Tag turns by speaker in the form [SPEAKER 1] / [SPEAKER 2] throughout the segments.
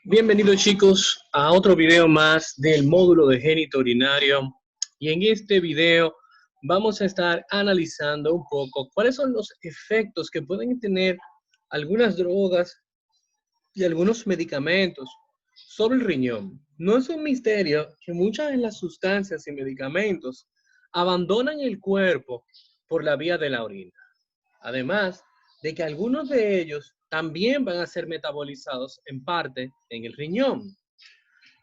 [SPEAKER 1] Bienvenidos chicos a otro video más del módulo de génito urinario y en este video vamos a estar analizando un poco cuáles son los efectos que pueden tener algunas drogas y algunos medicamentos sobre el riñón. No es un misterio que muchas de las sustancias y medicamentos abandonan el cuerpo por la vía de la orina. Además de que algunos de ellos también van a ser metabolizados en parte en el riñón.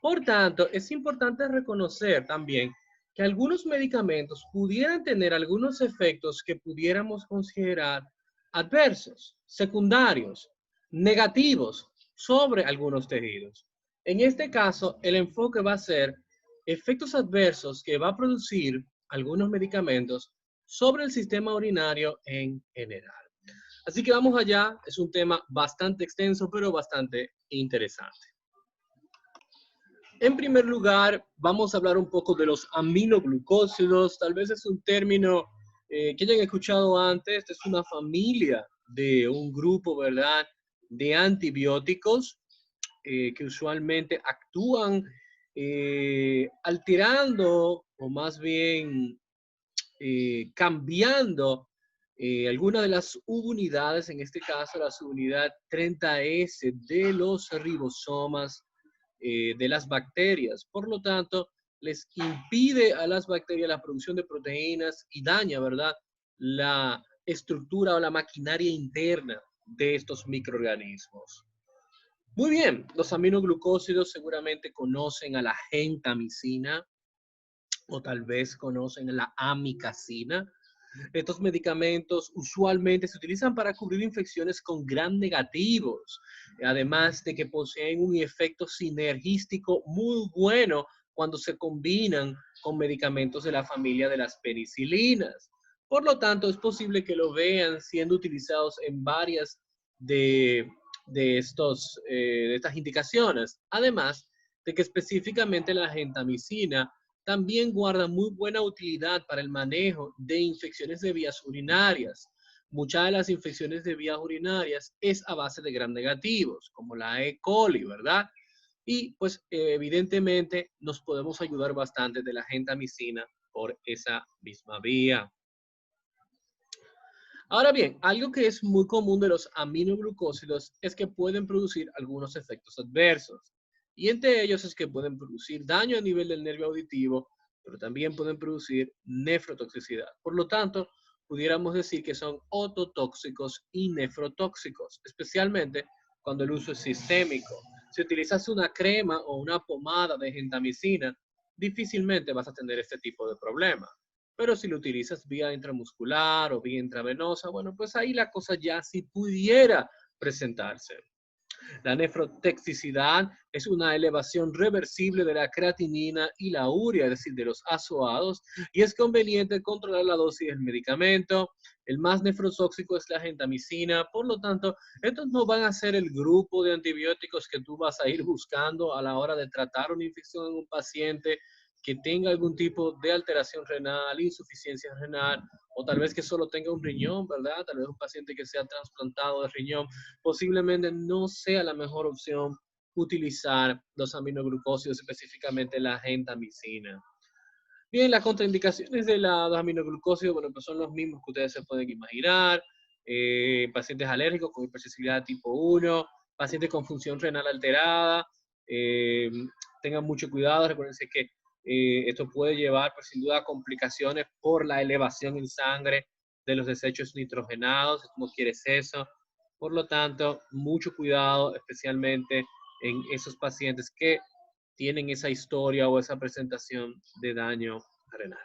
[SPEAKER 1] Por tanto, es importante reconocer también que algunos medicamentos pudieran tener algunos efectos que pudiéramos considerar adversos, secundarios, negativos sobre algunos tejidos. En este caso, el enfoque va a ser efectos adversos que va a producir algunos medicamentos sobre el sistema urinario en general. Así que vamos allá, es un tema bastante extenso, pero bastante interesante. En primer lugar, vamos a hablar un poco de los aminoglucósidos. Tal vez es un término que hayan escuchado antes. Esta es una familia de un grupo, ¿verdad?, de antibióticos que usualmente actúan alterando o más bien cambiando alguna de las subunidades, en este caso la subunidad 30S de los ribosomas de las bacterias. Por lo tanto, les impide a las bacterias la producción de proteínas y daña, ¿verdad?, la estructura o la maquinaria interna de estos microorganismos. Muy bien, los aminoglucósidos seguramente conocen a la gentamicina o tal vez conocen la amicacina. Estos medicamentos usualmente se utilizan para cubrir infecciones con gram negativos, además de que poseen un efecto sinergístico muy bueno cuando se combinan con medicamentos de la familia de las penicilinas. Por lo tanto, es posible que lo vean siendo utilizados en varias de estas indicaciones. Además de que específicamente la gentamicina también guarda muy buena utilidad para el manejo de infecciones de vías urinarias. Muchas de las infecciones de vías urinarias es a base de gram negativos, como la E. coli, ¿verdad? Y pues evidentemente nos podemos ayudar bastante de la gentamicina por esa misma vía. Ahora bien, algo que es muy común de los aminoglucósidos es que pueden producir algunos efectos adversos. Y entre ellos es que pueden producir daño a nivel del nervio auditivo, pero también pueden producir nefrotoxicidad. Por lo tanto, pudiéramos decir que son ototóxicos y nefrotóxicos, especialmente cuando el uso es sistémico. Si utilizas una crema o una pomada de gentamicina, difícilmente vas a tener este tipo de problema. Pero si lo utilizas vía intramuscular o vía intravenosa, bueno, pues ahí la cosa ya sí pudiera presentarse. La nefrotoxicidad es una elevación reversible de la creatinina y la urea, es decir, de los azoados, y es conveniente controlar la dosis del medicamento. El más nefrotóxico es la gentamicina, por lo tanto, estos no van a ser el grupo de antibióticos que tú vas a ir buscando a la hora de tratar una infección en un paciente que tenga algún tipo de alteración renal, insuficiencia renal, o tal vez que solo tenga un riñón, ¿verdad? Tal vez un paciente que sea trasplantado de riñón, posiblemente no sea la mejor opción utilizar los aminoglucósidos, específicamente la gentamicina. Bien, las contraindicaciones de los aminoglucósidos, bueno, pues son los mismos que ustedes se pueden imaginar. Pacientes alérgicos con hipersensibilidad tipo 1, pacientes con función renal alterada, eh, tengan mucho cuidado, recuérdense que esto puede llevar, pues, sin duda, a complicaciones por la elevación en sangre de los desechos nitrogenados, tú no quieres eso. Por lo tanto, mucho cuidado, especialmente en esos pacientes que tienen esa historia o esa presentación de daño renal.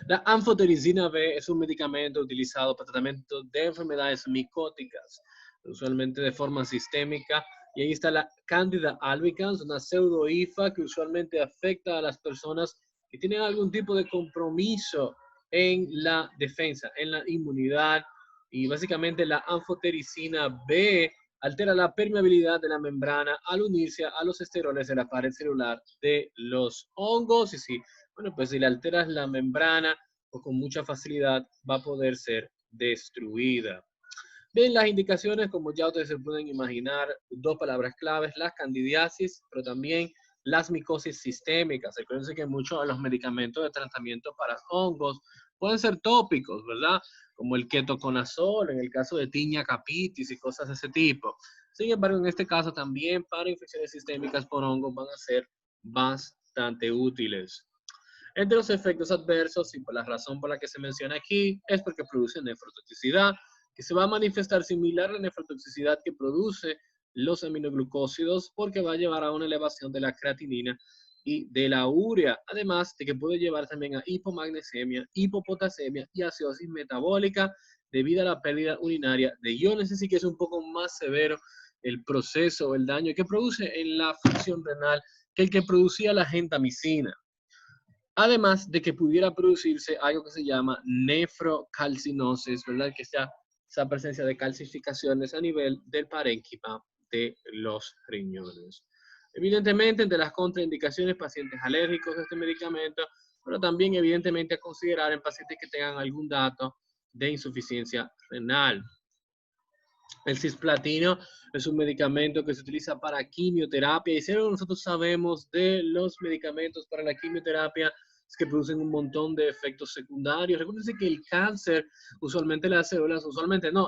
[SPEAKER 1] La anfotericina B es un medicamento utilizado para tratamiento de enfermedades micóticas, usualmente de forma sistémica. Y ahí está la Candida albicans, una pseudohifa que usualmente afecta a las personas que tienen algún tipo de compromiso en la defensa, en la inmunidad. Y básicamente la anfotericina B altera la permeabilidad de la membrana al unirse a los esteroles de la pared celular de los hongos. Y si, bueno, pues si le alteras la membrana, pues con mucha facilidad va a poder ser destruida. Bien, las indicaciones, como ya ustedes se pueden imaginar, dos palabras claves, la candidiasis, pero también las micosis sistémicas. Recuerden que muchos de los medicamentos de tratamiento para hongos pueden ser tópicos, ¿verdad? Como el ketoconazol, en el caso de tiña capitis y cosas de ese tipo. Sin embargo, en este caso también para infecciones sistémicas por hongos van a ser bastante útiles. Entre los efectos adversos, y por la razón por la que se menciona aquí, es porque produce nefrotoxicidad, que se va a manifestar similar a la nefrotoxicidad que produce los aminoglucósidos, porque va a llevar a una elevación de la creatinina y de la urea, además de que puede llevar también a hipomagnesemia, hipopotasemia y acidosis metabólica debido a la pérdida urinaria de iones, así que es un poco más severo el proceso o el daño que produce en la función renal que el que producía la gentamicina. Además de que pudiera producirse algo que se llama nefrocalcinosis, ¿verdad? Que sea esa presencia de calcificaciones a nivel del parénquima de los riñones. Evidentemente, entre las contraindicaciones, pacientes alérgicos a este medicamento, pero también evidentemente a considerar en pacientes que tengan algún dato de insuficiencia renal. El cisplatino es un medicamento que se utiliza para quimioterapia y si algo nosotros sabemos de los medicamentos para la quimioterapia es que producen un montón de efectos secundarios. Recuerden que el cáncer,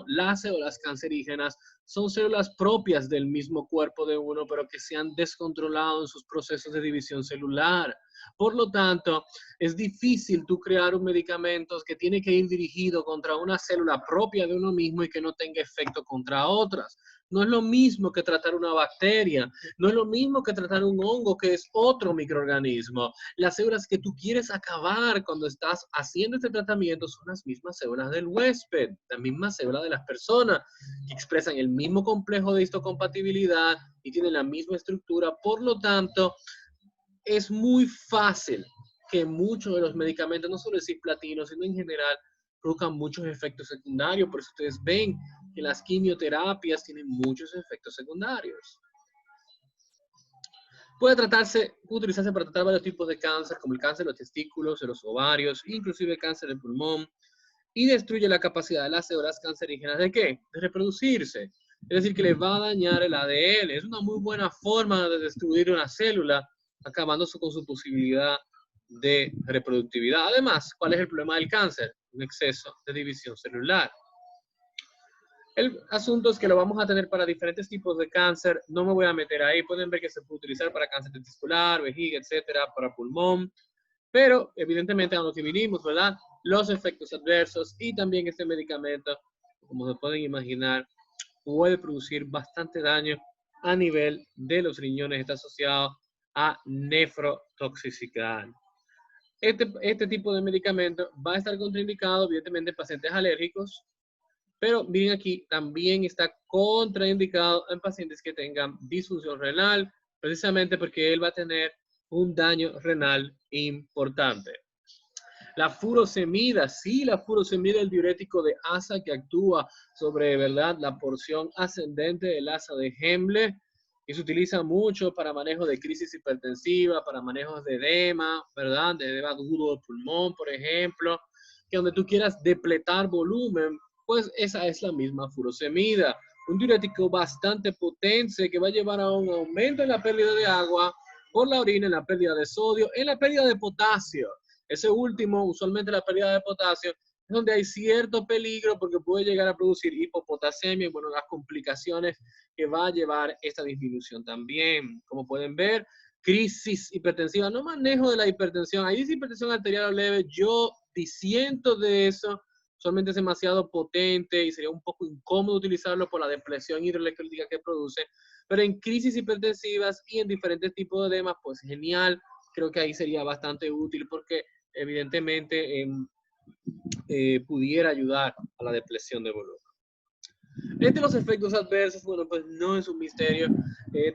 [SPEAKER 1] las células cancerígenas son células propias del mismo cuerpo de uno, pero que se han descontrolado en sus procesos de división celular. Por lo tanto, es difícil tú crear un medicamento que tiene que ir dirigido contra una célula propia de uno mismo y que no tenga efecto contra otras. No es lo mismo que tratar una bacteria, no es lo mismo que tratar un hongo, que es otro microorganismo. Las células que tú quieres acabar cuando estás haciendo este tratamiento son las mismas células del huésped, las mismas células de las personas, que expresan el mismo complejo de histocompatibilidad y tienen la misma estructura. Por lo tanto, es muy fácil que muchos de los medicamentos, no solo el cisplatino, sino en general, produzcan muchos efectos secundarios. Por eso ustedes ven que las quimioterapias tienen muchos efectos secundarios. Puede utilizarse para tratar varios tipos de cáncer, como el cáncer de los testículos, de los ovarios, inclusive el cáncer del pulmón, y destruye la capacidad de las células cancerígenas ¿de qué? De reproducirse. Es decir, que les va a dañar el ADN. Es una muy buena forma de destruir una célula, acabando con su posibilidad de reproductividad. Además, ¿cuál es el problema del cáncer? Un exceso de división celular. El asunto es que lo vamos a tener para diferentes tipos de cáncer. No me voy a meter ahí. Pueden ver que se puede utilizar para cáncer testicular, vejiga, etcétera, para pulmón. Pero, evidentemente, a lo que vinimos, ¿verdad? Los efectos adversos y también este medicamento, como se pueden imaginar, puede producir bastante daño a nivel de los riñones. Está asociado a nefrotoxicidad. Este tipo de medicamento va a estar contraindicado, evidentemente, en pacientes alérgicos, pero miren aquí, también está contraindicado en pacientes que tengan disfunción renal, precisamente porque él va a tener un daño renal importante. La furosemida, sí, la furosemida, el diurético de asa que actúa sobre, ¿verdad?, la porción ascendente del asa de Hemble, y se utiliza mucho para manejo de crisis hipertensiva, para manejos de edema, ¿verdad?, de edema agudo del pulmón, por ejemplo, que donde tú quieras depletar volumen, pues esa es la misma furosemida. Un diurético bastante potente que va a llevar a un aumento en la pérdida de agua por la orina, en la pérdida de sodio, en la pérdida de potasio. Ese último, usualmente la pérdida de potasio, es donde hay cierto peligro porque puede llegar a producir hipopotasemia y bueno, las complicaciones que va a llevar esta disminución también. Como pueden ver, crisis hipertensiva, no manejo de la hipertensión, ahí dice hipertensión arterial leve, yo disiento de eso, solamente es demasiado potente y sería un poco incómodo utilizarlo por la depresión hidroelectrólitica que produce, pero en crisis hipertensivas y en diferentes tipos de edemas, pues genial, creo que ahí sería bastante útil porque evidentemente pudiera ayudar a la depresión de volumen. Entre los efectos adversos, bueno, pues no es un misterio.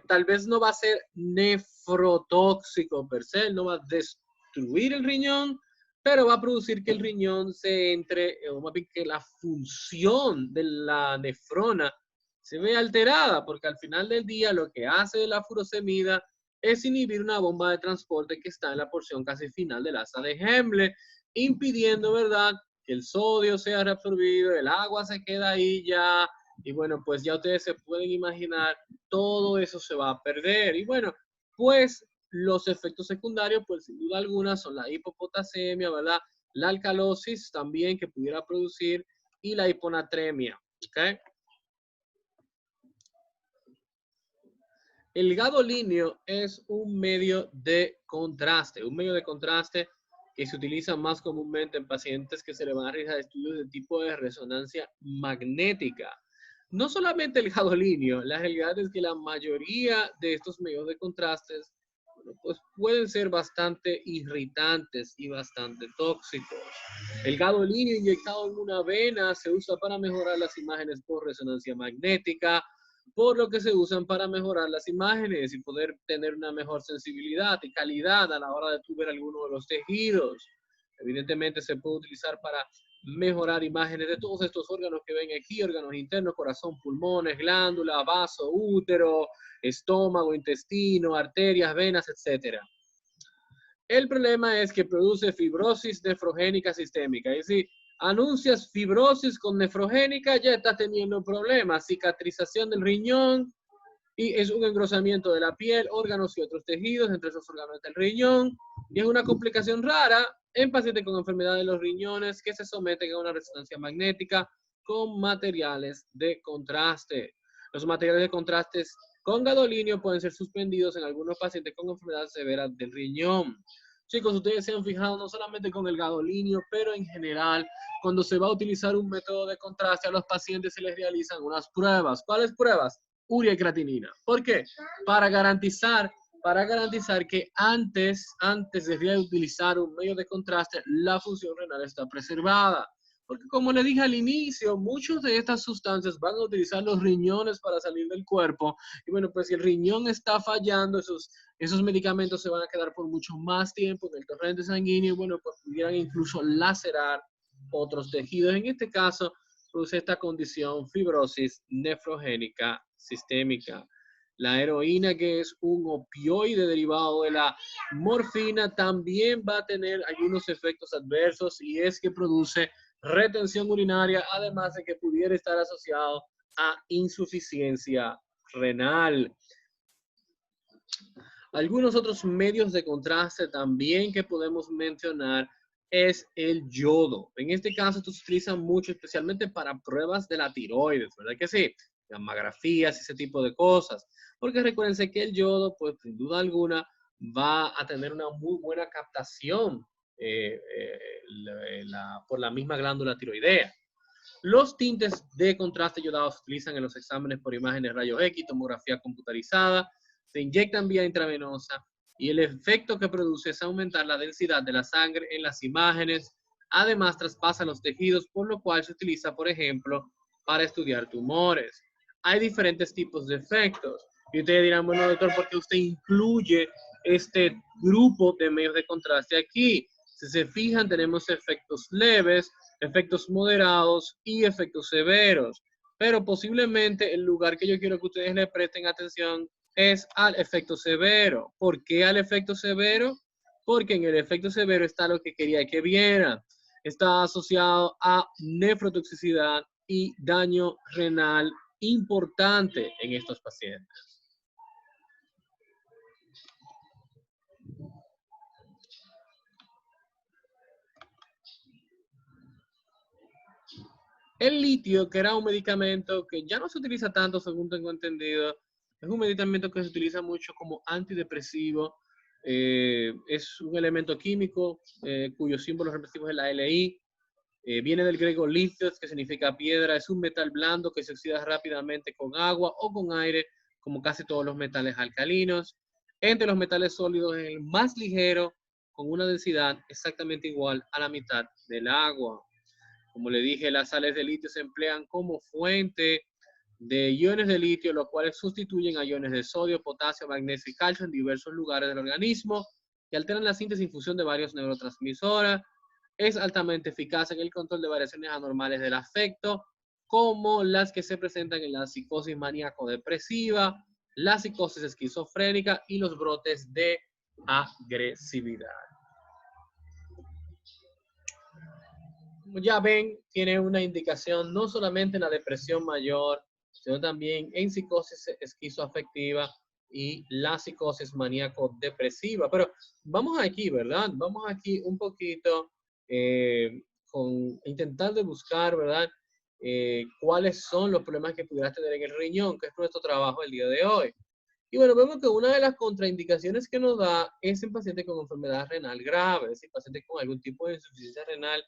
[SPEAKER 1] Tal vez no va a ser nefrotóxico per se, no va a destruir el riñón, pero va a producir que el riñón se entre, o más bien que la función de la nefrona se vea alterada, porque al final del día lo que hace la furosemida es inhibir una bomba de transporte que está en la porción casi final del asa de Hemble, impidiendo, ¿verdad?, que el sodio sea reabsorbido, el agua se queda ahí ya, Y bueno, pues ya ustedes se pueden imaginar, todo eso se va a perder. Y bueno, pues los efectos secundarios, pues sin duda alguna, son la hipopotasemia, ¿verdad? La alcalosis también que pudiera producir y la hiponatremia, ¿ok? El gadolínio es un medio de contraste que se utiliza más comúnmente en pacientes que se le van a realizar estudios de tipo de resonancia magnética. No solamente el gadolinio, la realidad es que la mayoría de estos medios de contrastes, bueno, pues pueden ser bastante irritantes y bastante tóxicos. El gadolinio inyectado en una vena se usa para mejorar las imágenes por resonancia magnética, por lo que se usan para mejorar las imágenes y poder tener una mejor sensibilidad y calidad a la hora de tu ver alguno de los tejidos. Evidentemente se puede utilizar para mejorar imágenes de todos estos órganos que ven aquí, órganos internos, corazón, pulmones, glándulas, vaso, útero, estómago, intestino, arterias, venas, etc. El problema es que produce fibrosis nefrogénica sistémica, es decir, anuncias fibrosis con nefrogénica, ya estás teniendo problemas, cicatrización del riñón, y es un engrosamiento de la piel, órganos y otros tejidos, entre esos órganos del riñón, y es una complicación rara en pacientes con enfermedad de los riñones que se someten a una resonancia magnética con materiales de contraste. Los materiales de contraste con gadolinio pueden ser suspendidos en algunos pacientes con enfermedades severas del riñón. Chicos, ustedes se han fijado no solamente con el gadolinio, pero en general, cuando se va a utilizar un método de contraste a los pacientes se les realizan unas pruebas. ¿Cuáles pruebas? Urea y creatinina. ¿Por qué? Para garantizar que antes de utilizar un medio de contraste, la función renal está preservada. Porque como le dije al inicio, muchas de estas sustancias van a utilizar los riñones para salir del cuerpo. Y bueno, pues si el riñón está fallando, esos medicamentos se van a quedar por mucho más tiempo en el torrente sanguíneo y bueno, pues pudieran incluso lacerar otros tejidos. En este caso, produce esta condición fibrosis nefrogénica sistémica. La heroína, que es un opioide derivado de la morfina, también va a tener algunos efectos adversos y es que produce retención urinaria, además de que pudiera estar asociado a insuficiencia renal. Algunos otros medios de contraste también que podemos mencionar es el yodo. En este caso, esto se utiliza mucho, especialmente para pruebas de la tiroides, ¿verdad que sí? Mamografías, ese tipo de cosas. Porque recuérdense que el yodo, pues sin duda alguna, va a tener una muy buena captación por la misma glándula tiroidea. Los tintes de contraste yodado se utilizan en los exámenes por imágenes rayos X, tomografía computarizada, se inyectan vía intravenosa y el efecto que produce es aumentar la densidad de la sangre en las imágenes. Además, traspasa los tejidos, por lo cual se utiliza, por ejemplo, para estudiar tumores. Hay diferentes tipos de efectos. Y ustedes dirán, bueno, doctor, ¿por qué usted incluye este grupo de medios de contraste aquí? Si se fijan, tenemos efectos leves, efectos moderados y efectos severos. Pero posiblemente el lugar que yo quiero que ustedes le presten atención es al efecto severo. ¿Por qué al efecto severo? Porque en el efecto severo está lo que quería que vieran. Está asociado a nefrotoxicidad y daño renal importante en estos pacientes. El litio, que era un medicamento que ya no se utiliza tanto, según tengo entendido, es un medicamento que se utiliza mucho como antidepresivo. Es un elemento químico cuyo símbolo representativo es la Li. Viene del griego lithios, que significa piedra. Es un metal blando que se oxida rápidamente con agua o con aire, como casi todos los metales alcalinos. Entre los metales sólidos es el más ligero, con una densidad exactamente igual a la mitad del agua. Como le dije, las sales de litio se emplean como fuente de iones de litio, los cuales sustituyen a iones de sodio, potasio, magnesio y calcio en diversos lugares del organismo y alteran la síntesis y función de varios neurotransmisores. Es altamente eficaz en el control de variaciones anormales del afecto, como las que se presentan en la psicosis maníaco-depresiva, la psicosis esquizofrénica y los brotes de agresividad. Ya ven, tiene una indicación no solamente en la depresión mayor, sino también en psicosis esquizoafectiva y la psicosis maníaco-depresiva. Pero vamos aquí, ¿verdad? Vamos aquí un poquito intentando buscar, ¿verdad? Cuáles son los problemas que pudieras tener en el riñón, que es nuestro trabajo el día de hoy. Y bueno, vemos que una de las contraindicaciones que nos da es en pacientes con enfermedad renal grave, es decir, pacientes con algún tipo de insuficiencia renal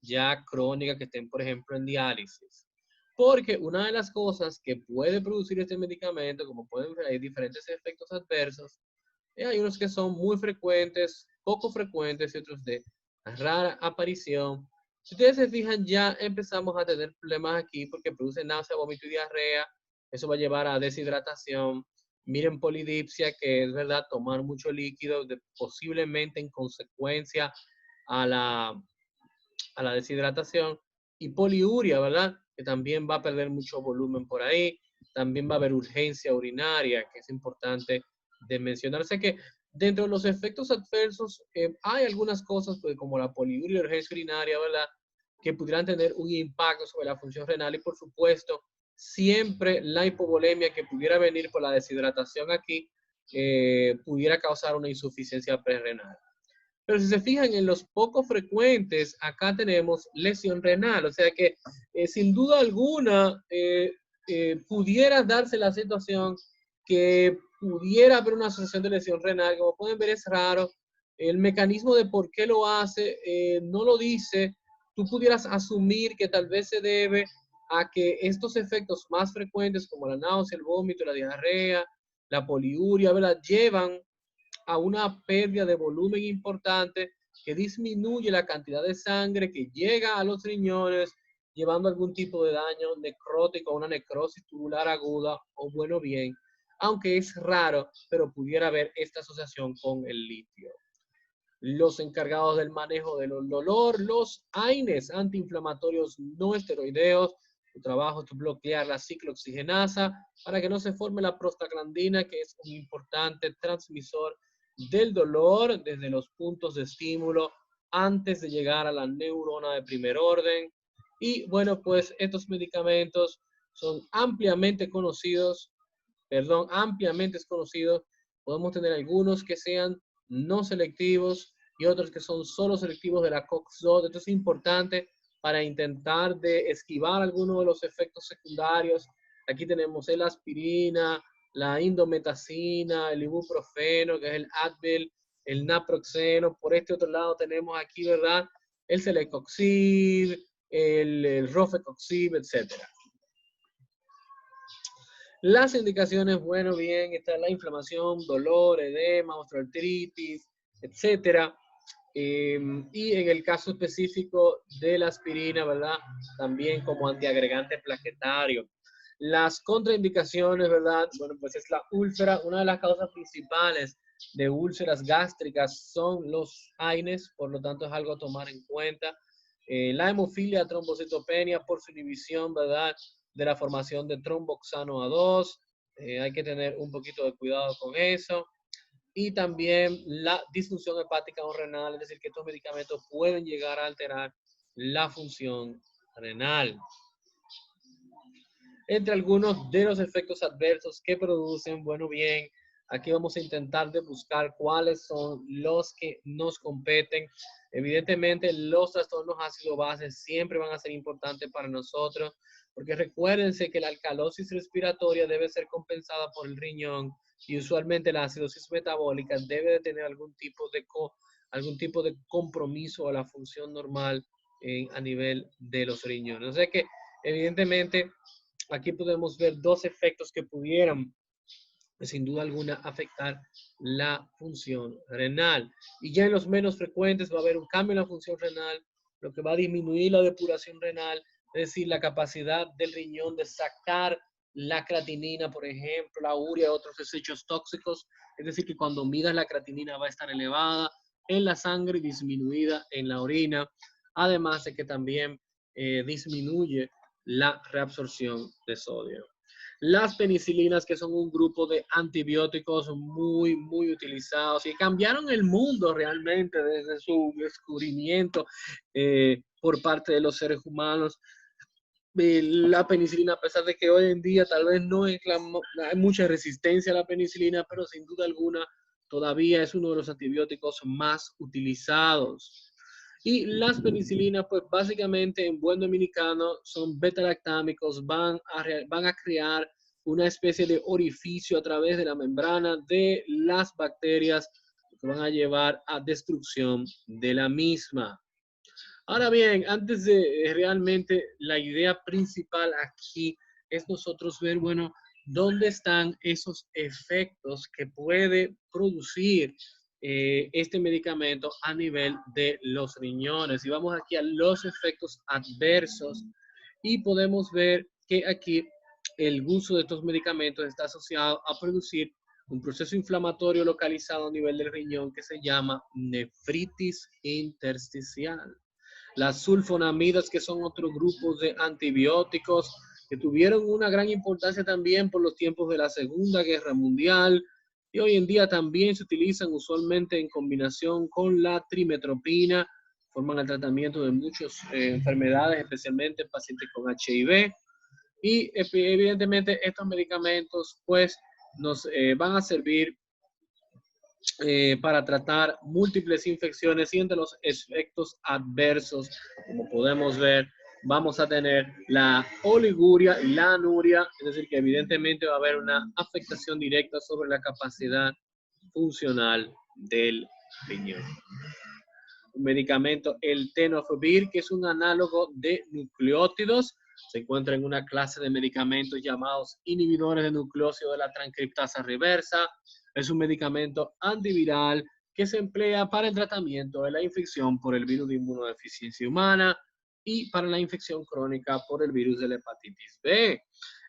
[SPEAKER 1] ya crónica que estén, por ejemplo, en diálisis. Porque una de las cosas que puede producir este medicamento, como pueden ver, hay diferentes efectos adversos. Hay unos que son muy frecuentes, poco frecuentes y otros de rara aparición. Si ustedes se fijan, ya empezamos a tener problemas aquí porque produce náusea, vómito y diarrea. Eso va a llevar a deshidratación. Miren polidipsia, que es verdad, tomar mucho líquido, posiblemente en consecuencia a la deshidratación. Y poliuria, ¿verdad? Que también va a perder mucho volumen por ahí. También va a haber urgencia urinaria, que es importante de mencionarse que dentro de los efectos adversos hay algunas cosas pues, como la poliuria y la urgencia urinaria, ¿verdad? Que pudieran tener un impacto sobre la función renal y por supuesto siempre la hipovolemia que pudiera venir por la deshidratación aquí pudiera causar una insuficiencia prerrenal. Pero si se fijan en los poco frecuentes, acá tenemos lesión renal, o sea que sin duda alguna pudiera darse la situación que pudiera haber una asociación de lesión renal. Como pueden ver, es raro. El mecanismo de por qué lo hace no lo dice. Tú pudieras asumir que tal vez se debe a que estos efectos más frecuentes como la náusea, el vómito, la diarrea, la poliuria, ¿verdad? Llevan a una pérdida de volumen importante que disminuye la cantidad de sangre que llega a los riñones, llevando algún tipo de daño necrótico, una necrosis tubular aguda o bueno bien, aunque es raro, pero pudiera haber esta asociación con el litio. Los encargados del manejo del dolor, los AINES, antiinflamatorios no esteroideos. Su trabajo es bloquear la ciclooxigenasa para que no se forme la prostaglandina, que es un importante transmisor del dolor desde los puntos de estímulo antes de llegar a la neurona de primer orden. Y bueno, pues estos medicamentos son ampliamente conocidos, ampliamente conocidos. Podemos tener algunos que sean no selectivos y otros que son solo selectivos de la COX-2. Esto es importante para intentar de esquivar algunos de los efectos secundarios. Aquí tenemos el aspirina, la indometacina, el ibuprofeno, que es el Advil, el naproxeno. Por este otro lado tenemos aquí, ¿verdad? El celecoxib, el rofecoxib, etcétera. Las indicaciones, bueno, bien, está la inflamación, dolor, edema, osteoartritis, etcétera. Y en el caso específico de la aspirina, ¿verdad? También como antiagregante plaquetario. Las contraindicaciones, ¿verdad? Bueno, pues es la úlcera. Una de las causas principales de úlceras gástricas son los AINES, por lo tanto es algo a tomar en cuenta. La hemofilia, trombocitopenia por su inhibición, ¿verdad? De la formación de tromboxano A2. Hay que tener un poquito de cuidado con eso. Y también la disfunción hepática o renal, es decir, que estos medicamentos pueden llegar a alterar la función renal. Entre algunos de los efectos adversos que producen, bueno, bien, aquí vamos a intentar de buscar cuáles son los que nos competen. Evidentemente, los trastornos ácido-bases siempre van a ser importantes para nosotros, porque recuérdense que la alcalosis respiratoria debe ser compensada por el riñón y usualmente la acidosis metabólica debe de tener algún tipo de compromiso a la función normal a nivel de los riñones. O sea que, evidentemente, aquí podemos ver dos efectos que pudieran, sin duda alguna, afectar la función renal. Y ya en los menos frecuentes va a haber un cambio en la función renal, lo que va a disminuir la depuración renal, es decir, la capacidad del riñón de sacar la creatinina, por ejemplo, la urea, otros desechos tóxicos. Es decir, que cuando midas la creatinina va a estar elevada en la sangre y disminuida en la orina. Además de que también disminuye la reabsorción de sodio. Las penicilinas, que son un grupo de antibióticos muy, muy utilizados y cambiaron el mundo realmente desde su descubrimiento por parte de los seres humanos. la penicilina, a pesar de que hoy en día tal vez no es hay mucha resistencia a la penicilina, pero sin duda alguna todavía es uno de los antibióticos más utilizados. Y las penicilinas, pues básicamente en buen dominicano son beta-lactámicos, van a crear una especie de orificio a través de la membrana de las bacterias que van a llevar a destrucción de la misma. Ahora bien, antes de realmente la idea principal aquí es nosotros ver, bueno, dónde están esos efectos que puede producir este medicamento a nivel de los riñones. Y vamos aquí a los efectos adversos y podemos ver que aquí el uso de estos medicamentos está asociado a producir un proceso inflamatorio localizado a nivel del riñón que se llama nefritis intersticial. Las sulfonamidas, que son otro grupo de antibióticos que tuvieron una gran importancia también por los tiempos de la Segunda Guerra Mundial y hoy en día también se utilizan usualmente en combinación con la trimetropina, forman el tratamiento de muchas enfermedades, especialmente en pacientes con HIV. Y evidentemente estos medicamentos pues nos van a servir para tratar múltiples infecciones y entre los efectos adversos, como podemos ver, vamos a tener la oliguria y la anuria, es decir, que evidentemente va a haber una afectación directa sobre la capacidad funcional del riñón. Un medicamento, el tenofovir, que es un análogo de nucleótidos, se encuentra en una clase de medicamentos llamados inhibidores de nucleócido de la transcriptasa reversa. Es un medicamento antiviral que se emplea para el tratamiento de la infección por el virus de inmunodeficiencia humana y para la infección crónica por el virus de la hepatitis B.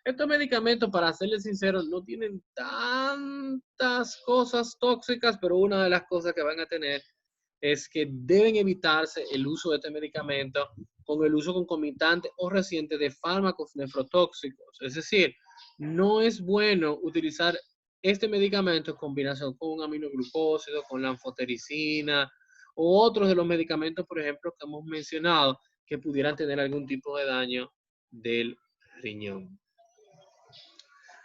[SPEAKER 1] Estos medicamentos, para serles sinceros, no tienen tantas cosas tóxicas, pero una de las cosas que van a tener es que deben evitarse el uso de este medicamento con el uso concomitante o reciente de fármacos nefrotóxicos. Es decir, no es bueno utilizar este medicamento en combinación con un aminoglucósido, con la anfotericina o otros de los medicamentos, por ejemplo, que hemos mencionado, que pudieran tener algún tipo de daño del riñón.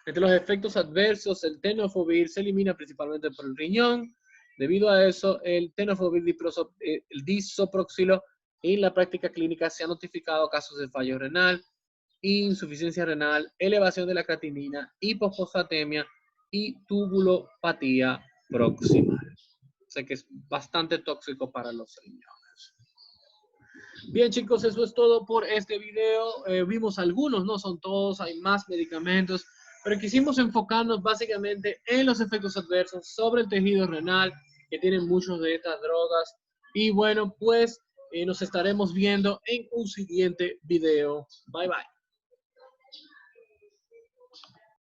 [SPEAKER 1] Entre los efectos adversos, el tenofovir se elimina principalmente por el riñón. Debido a eso, el tenofovir el disoproxilo, en la práctica clínica se han notificado casos de fallo renal, insuficiencia renal, elevación de la creatinina, hipofosfatemia y tubulopatía proximal. O sea que es bastante tóxico para los riñones. Bien, chicos, eso es todo por este video. Vimos algunos, no son todos, hay más medicamentos, pero quisimos enfocarnos básicamente en los efectos adversos sobre el tejido renal que tienen muchos de estas drogas. Y bueno, pues nos estaremos viendo en un siguiente video. Bye, bye.